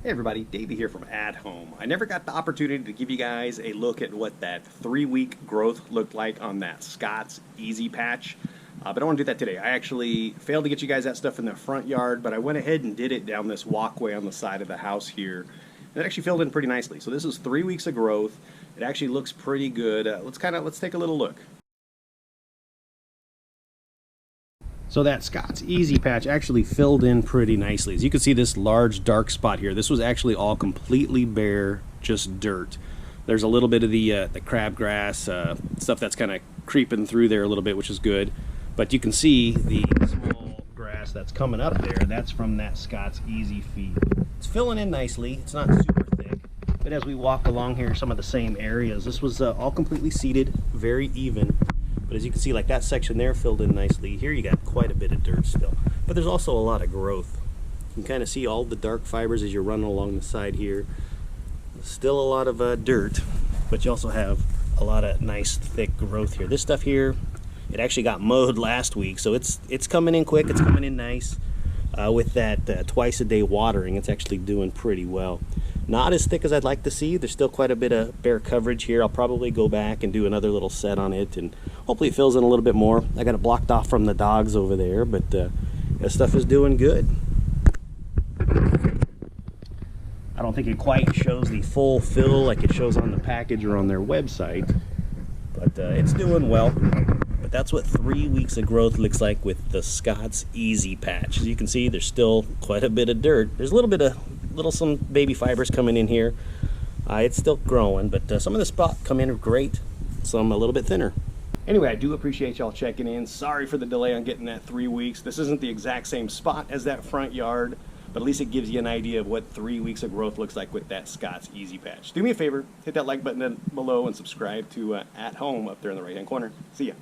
Hey everybody, Davey here from At Home. I never got the opportunity to give you guys a look at what that 3-week growth looked like on that Scott's Easy Patch, but I want to do that today. I actually failed to get you guys that stuff in the front yard, but I went ahead and did it down this walkway on the side of the house here. And it actually filled in pretty nicely. So this is 3 weeks of growth. It actually looks pretty good. Let's take a little look. So that Scott's Easy Patch actually filled in pretty nicely. As you can see, this large dark spot here, this was actually all completely bare, just dirt. There's a little bit of the crabgrass, stuff that's kind of creeping through there a little bit, which is good. But you can see the small grass that's coming up there, that's from that Scott's Easy feed. It's filling in nicely. It's not super thick. But as we walk along here, some of the same areas, this was all completely seeded, very even. But as you can see, like that section there filled in nicely. Here you got quite a bit of dirt still. But there's also a lot of growth. You can kind of see all the dark fibers as you're running along the side here. Still a lot of dirt, but you also have a lot of nice thick growth here. This stuff here, it actually got mowed last week, so it's coming in quick, it's coming in nice. With that twice a day watering, it's actually doing pretty well. Not as thick as I'd like to see. There's still quite a bit of bare coverage here. I'll probably go back and do another little set on it, and hopefully it fills in a little bit more. I got it blocked off from the dogs over there, but this stuff is doing good. I don't think it quite shows the full fill like it shows on the package or on their website, but it's doing well. But that's what 3 weeks of growth looks like with the Scott's Easy Patch. As you can see, there's still quite a bit of dirt. There's a little bit of some baby fibers coming in here. It's still growing, but some of the spot come in great, some a little bit thinner. Anyway, I do appreciate y'all checking in. Sorry for the delay on getting that 3 weeks. This isn't the exact same spot as that front yard, but at least it gives you an idea of what 3 weeks of growth looks like with that Scott's Easy Patch. Do me a favor, hit that like button below and subscribe to At Home up there in the right hand corner. See ya.